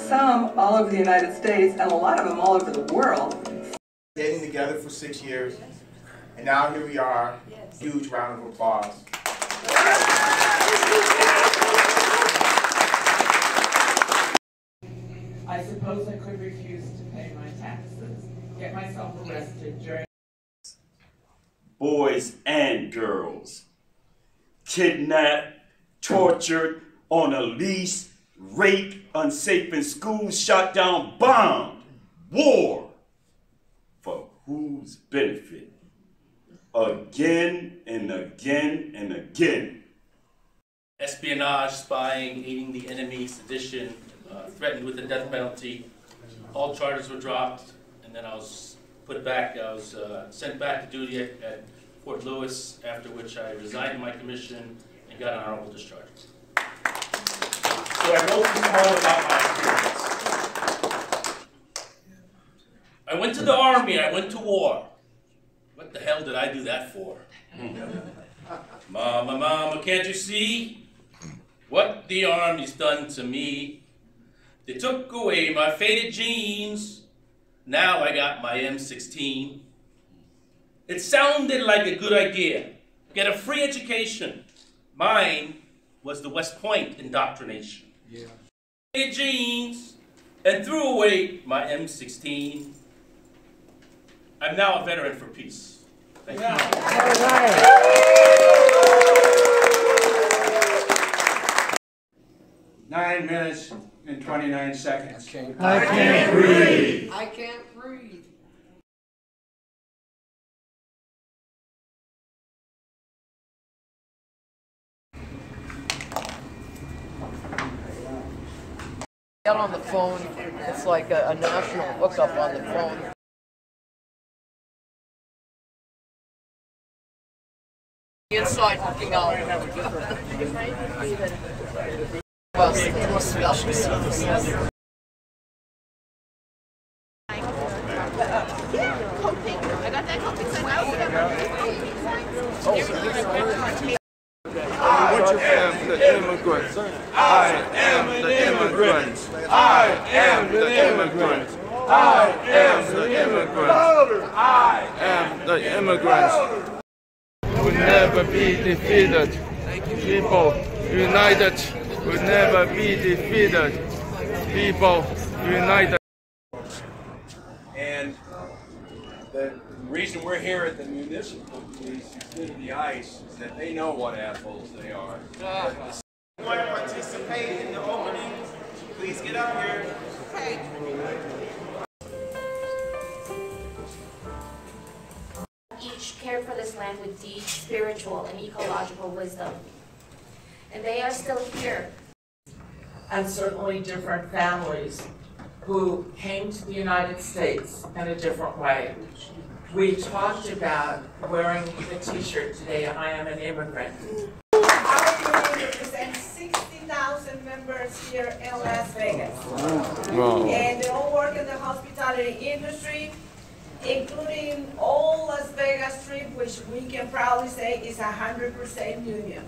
some all over the United States and a lot of them all over the world. Getting together for 6 years, and now here we are. Huge round of applause. I suppose I could refuse to pay my taxes, get myself arrested during boys and girls, kidnapped, tortured, on a leash, raped, unsafe in schools, shot down, bombed, war. For whose benefit? Again and again and again. Espionage, spying, aiding the enemy, sedition, threatened with the death penalty. All charges were dropped, and then I was put back. I was sent back to duty at Fort Lewis, after which I resigned my commission and got an honorable discharge. So I wrote this poem about my experience. I went to the army, I went to war. What the hell did I do that for? Mama, mama, can't you see what the army's done to me? They took away my faded jeans. Now I got my M16. It sounded like a good idea. Get a free education. Mine was the West Point indoctrination. Yeah. Faded jeans and threw away my M16. I'm now a veteran for peace. Thank you. All right. 9 minutes and 29 seconds. I can't breathe. I can't breathe. Get on the phone. It's like a national hookup on the phone. Inside looking out. Well, special services. I am the immigrant. I am the immigrant. I am the immigrant. I am the immigrant. I am the immigrant. Will never be defeated. People united will never be defeated. People united. And the reason we're here at the municipal police instead of the ICE is that they know what assholes they are. You want to participate in the opening? Please get up here. Okay. Each cared for this land with deep spiritual and ecological wisdom. And they are still here. and certainly different families who came to the United States in a different way. We talked about wearing the t-shirt today, I am an immigrant. Our union represents 60,000 members here in Las Vegas. Wow. And they all work in the hospitality industry, including all Las Vegas Strip, which we can proudly say is 100% union.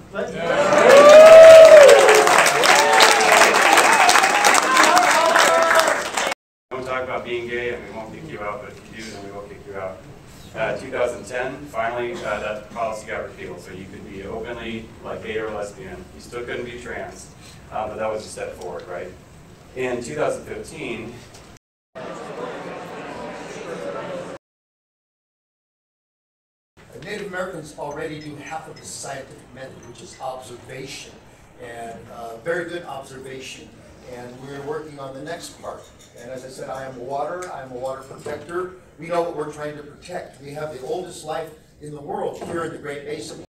Don't talk about being gay and we won't kick you out, but if you do, then we will kick you out. 2010, finally, that policy got repealed, so you could be openly like gay or lesbian. You still couldn't be trans, but that was a step forward, right? In 2015, Native Americans already do half of the scientific method, which is observation, and very good observation. And we're working on the next part. And as I said, I am a water protector. We know what we're trying to protect. We have the oldest life in the world here in the Great Basin.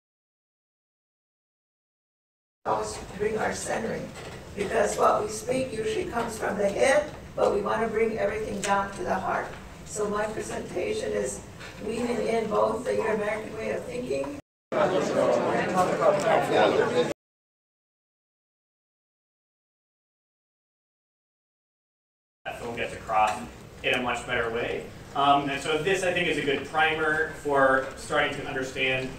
Always bring our centering, because what we speak usually comes from the head, but we want to bring everything down to the heart. So my presentation is weaving in both the American way of thinking. That film gets across in a much better way. And so this, I think, is a good primer for starting to understand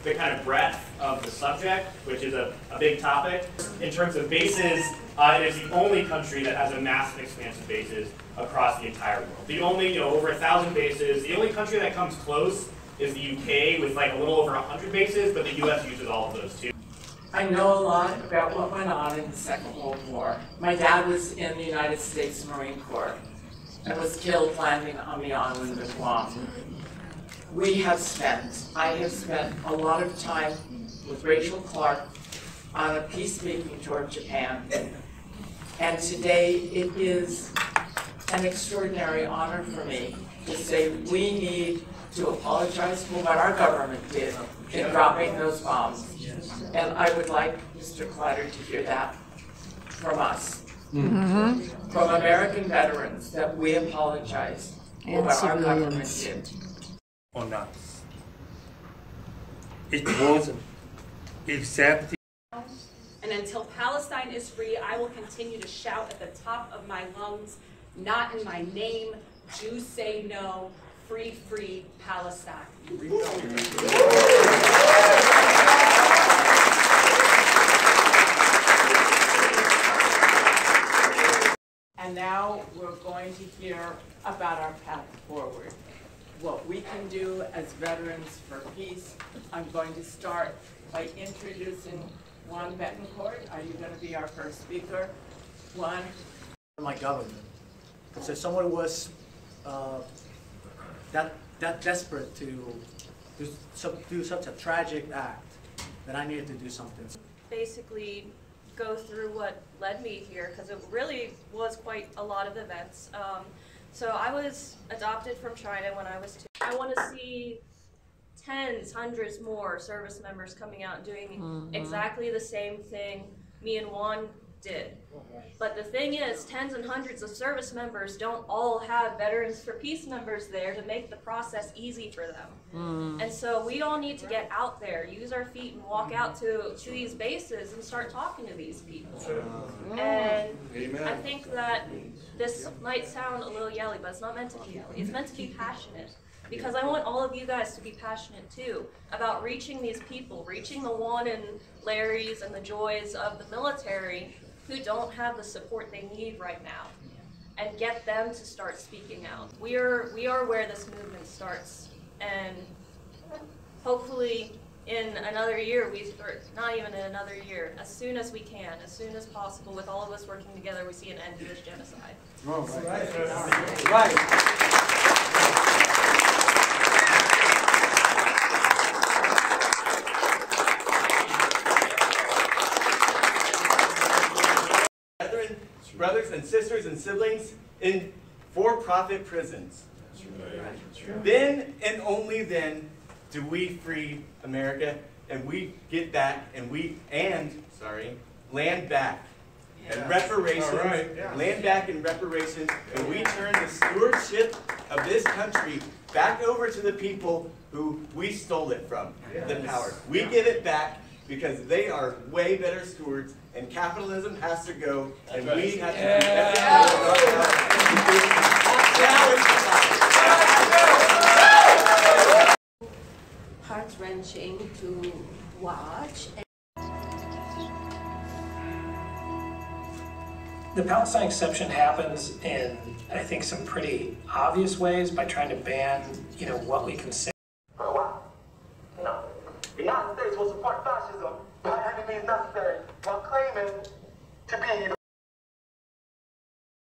the kind of breadth of the subject, which is a big topic. In terms of bases, it is the only country that has a massive expanse of bases across the entire world. The only, over 1,000 bases. The only country that comes close is the UK with like a little over 100 bases, but the US uses all of those too. I know a lot about what went on in the Second World War. My dad was in the United States Marine Corps and was killed landing on the island of Guam. I have spent a lot of time with Rachel Clark on a peacemaking tour of Japan. And today it is an extraordinary honor for me to say we need to apologize for what our government did in dropping those bombs. And I would like Mr. Kleider to hear that from us, from American veterans, that we apologize for what our government did. On us. It wasn't accepted. And until Palestine is free, I will continue to shout at the top of my lungs, not in my name, Jews say no, free, free Palestine. And now we're going to hear about our path forward. What we can do as veterans for peace. I'm going to start by introducing Juan Betancourt. Are you going to be our first speaker? Juan? My government. Because if someone was that desperate to do such a tragic act, then I needed to do something. Basically go through what led me here, because it really was quite a lot of events. So I was adopted from China when I was 2. I want to see tens, hundreds more service members coming out and doing exactly the same thing me and Juan did. But the thing is, tens and hundreds of service members don't all have Veterans for Peace members there to make the process easy for them. And so we all need to get out there, use our feet, and walk out to these bases and start talking to these people. And I think that this might sound a little yelly, but it's not meant to be yelly. It's meant to be passionate. Because I want all of you guys to be passionate too about reaching these people, reaching the Juan and Larrys and the Joys of the military who don't have the support they need right now, and get them to start speaking out. We are where this movement starts, and hopefully in another year, or not even in another year, as soon as we can, as soon as possible, with all of us working together, we see an end to this genocide. Oh, right. Brothers and sisters and siblings in for-profit prisons. Then and only then do we free America, and we get back, and land back and reparations, land back and reparations, and we turn the stewardship of this country back over to the people who we stole it from, the power. We give it back because they are way better stewards, and capitalism has to go, and we have to do heart-wrenching to watch. The Palestine exception happens in, I think, some pretty obvious ways by trying to ban, what we can say. No. The United States will support fascism by any means necessary while claiming to be the